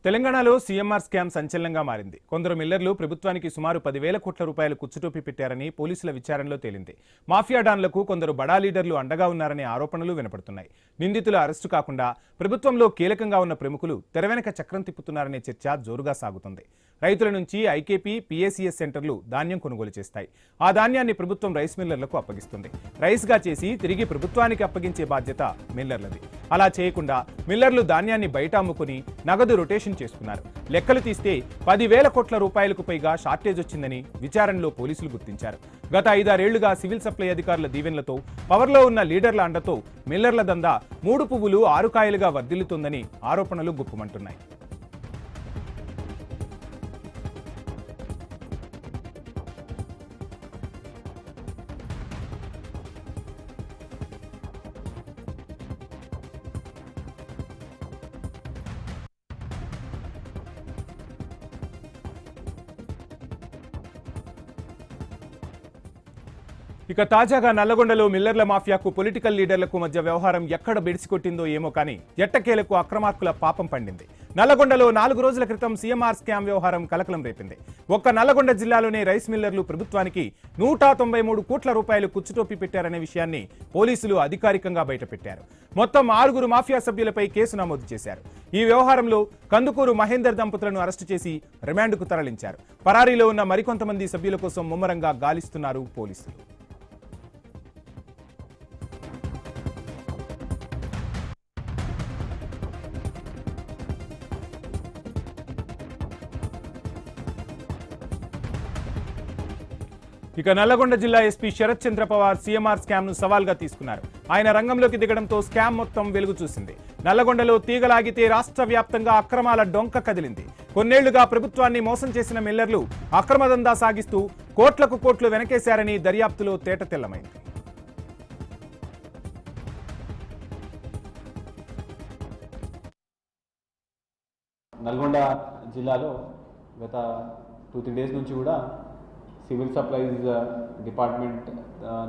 తెలంగాణలో CMR scam సంచలనంగా మారింది. కొందరు మిల్లర్లు ప్రభుత్వానికి సుమారు 10,000 కోట్ల రూపాయలు కుచ్చుటోపి పెట్టారని పోలీసుల విచారణలో తేలింది. మాఫియా డాన్లకు కొందరు బడా లీడర్లు అండగా ఉన్నారనే ఆరోపణలు వినపడుతున్నాయి. నిందితుల అరెస్టు కాకుండా ప్రభుత్వంలో కీలకంగా ఉన్న ప్రముఖులు తెరవెనక చక్రం తిప్పుతున్నారనే చర్చ జోరుగా సాగుతుంది. రైతుల నుంచి ఐకేపీ, పీఏసీఎస్ సెంటర్లు ధాన్యం కొనుగోలు చేస్తాయి. ఆ ధాన్యాన్ని ప్రభుత్వం రైస్ మిల్లర్లకు అప్పగిస్తుంది. రైస్గా చేసి తిరిగి ప్రభుత్వానికి అప్పగించే బాధ్యత మిల్లర్లది. అలా చేయకుండా మిల్లర్లు ధాన్యాన్ని బయట అమ్ముకుని నగదు రొటేషన్ చేసుకున్నారు. లెక్కలు తీస్తే 10,000 కోట్ల రూపాయలకు పైగా షార్టేజ్ వచ్చిందని విచారణలో పోలీసులు గుర్తించారు. గత 5-6 ఏళ్లుగా సివిల్ సప్లై అధికారుల దీవెనలతో, పవర్లో ఉన్న లీడర్ల అండతో మిల్లర్ల దందా 3 పువ్వులు 6 కాయలుగా వర్ధిల్లుతోందని ఆరోపణలు గుప్పమంటున్నాయి. ఇక తాజాగా నల్లగొండలో మిల్లర్ల మాఫియాకు పొలిటికల్ లీడర్లకు మధ్య వ్యవహారం ఎక్కడ బెడిసికొట్టిందో ఏమో కానీ ఎట్టకేలకు అక్రమార్కుల పాపం పండింది. నల్లగొండలో 4 రోజుల క్రితం సీఎంఆర్ స్కామ్ వ్యవహారం కలకలం రేపింది. ఒక్క నల్లగొండ జిల్లాలోనే రైస్ మిల్లర్లు ప్రభుత్వానికి 193 కోట్ల రూపాయలు కుచ్చుటోపి పెట్టారనే విషయాన్ని పోలీసులు అధికారికంగా బయటపెట్టారు. మొత్తం 6 మాఫియా సభ్యులపై కేసు నమోదు చేశారు. ఈ వ్యవహారంలో కందుకూరు మహేందర్ దంపతులను అరెస్టు చేసి రిమాండ్కు తరలించారు. పరారీలో ఉన్న మరికొంతమంది సభ్యుల కోసం ముమ్మరంగా గాలిస్తున్నారు పోలీసులు. ఇక నల్లగొండ జిల్లా ఎస్పీ శరత్ చంద్ర పవార్ సీఎంఆర్ స్కామ్ ను సవాల్గా తీసుకున్నారు. ఆయన రంగంలోకి దిగడంతో స్కామ్ మొత్తం వెలుగు చూసింది. నల్లగొండలో తీగలాగితే రాష్ట్ర వ్యాప్తంగా అక్రమాల డొంక కదిలింది. కొన్నేళ్లుగా ప్రభుత్వాన్ని మోసం చేసిన మిల్లర్లు అక్రమ దందా సాగిస్తూ కోట్లకు కోట్లు వెనకేశారని దర్యాప్తులో తేటతెల్లమైంది. నల్గొండ జిల్లాలో గత 2-3 డేస్ నుంచి కూడా సివిల్ సప్లైస్ డిపార్ట్మెంట్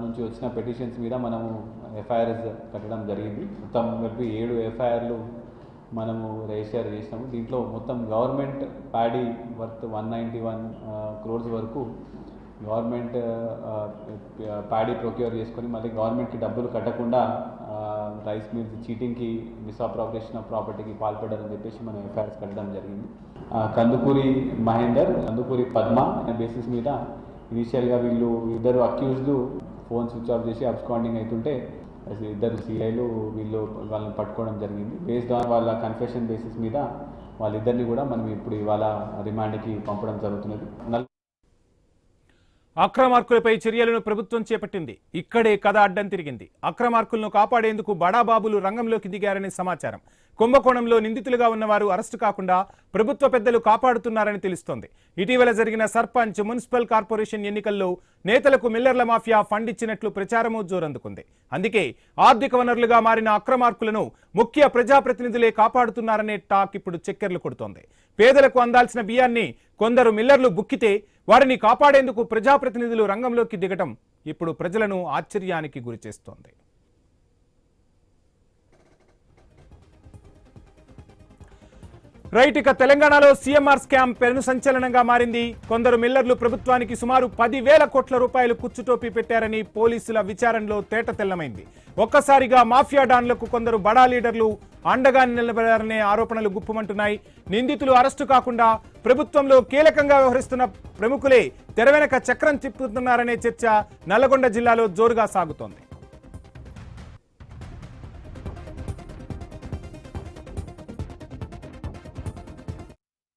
నుంచి వచ్చిన పిటిషన్స్ మీద మనము ఎఫ్ఐఆర్స్ కట్టడం జరిగింది. మొత్తం కలిపి 7 ఎఫ్ఐఆర్లు మనము రిజిస్టర్ చేసినాము. దీంట్లో మొత్తం గవర్నమెంట్ ప్యాడీ వర్త్ 191 crores వరకు గవర్నమెంట్ ప్యాడీ ప్రొక్యూర్ చేసుకొని మళ్ళీ గవర్నమెంట్కి డబ్బులు కట్టకుండా రైస్ మిల్స్ చీటింగ్కి, మిస్అప్రాప్రియేషన్ ఆఫ్ ప్రాపర్టీకి పాల్పడారని చెప్పేసి మనం ఎఫ్ఐఆర్స్ కట్టడం జరిగింది. కందుకూరి మహేందర్, కందుకూరి పద్మ అనే బేసిస్ మీద ఇనీషియల్గా వీళ్ళు ఇద్దరు అక్యూజ్లు ఫోన్ స్విచ్ ఆఫ్ చేసి అబ్స్కాండింగ్ అవుతుంటే ఇద్దరు సిఐలు వాళ్ళని పట్టుకోవడం జరిగింది. బేస్డ్ ఆన్ వాళ్ళ కన్ఫెషన్ బేసిస్ మీద వాళ్ళిద్దరిని కూడా మనం ఇప్పుడు ఇవాళ రిమాండ్కి పంపడం జరుగుతున్నది. అక్రమార్కులపై చర్యలను ప్రభుత్వం చేపట్టింది. ఇక్కడే కథ అడ్డం తిరిగింది. అక్రమార్కులను కాపాడేందుకు బడాబాబులు రంగంలోకి దిగారనే సమాచారం. కుంభకోణంలో నిందితులుగా ఉన్నవారు అరెస్టు కాకుండా ప్రభుత్వ పెద్దలు కాపాడుతున్నారని తెలుస్తోంది. ఇటీవల జరిగిన సర్పంచ్, మున్సిపల్ కార్పొరేషన్ ఎన్నికల్లో నేతలకు మిల్లర్ల మాఫియా ఫండ్ ఇచ్చినట్లు ప్రచారమూ జోరందుకుంది. అందుకే ఆర్థిక వనరులుగా మారిన అక్రమార్కులను ముఖ్య ప్రజాప్రతినిధులే కాపాడుతున్నారనే టాక్ ఇప్పుడు చక్కెర్లు కొడుతోంది. పేదలకు అందాల్సిన బియ్యాన్ని కొందరు మిల్లర్లు బుక్కితే వారిని కాపాడేందుకు ప్రజాప్రతినిధులు రంగంలోకి దిగటం ఇప్పుడు ప్రజలను ఆశ్చర్యానికి గురిచేస్తోంది. రైట్, ఇక తెలంగాణలో సీఎంఆర్ స్కామ్ పెను సంచలనంగా మారింది. కొందరు మిల్లర్లు ప్రభుత్వానికి సుమారు 10,000 కోట్ల రూపాయలు కుచ్చుటోపి పెట్టారని పోలీసుల విచారణలో తేటతెల్లమైంది. ఒక్కసారిగా మాఫియా డాన్లకు కొందరు బడా లీడర్లు అండగా నిలబడారనే ఆరోపణలు గుప్పమంటున్నాయి. నిందితులు అరెస్టు కాకుండా ప్రభుత్వంలో కీలకంగా వ్యవహరిస్తున్న ప్రముఖులే తెరవెనక చక్రం తిప్పుతున్నారనే చర్చ నల్లగొండ జిల్లాలో జోరుగా సాగుతోంది.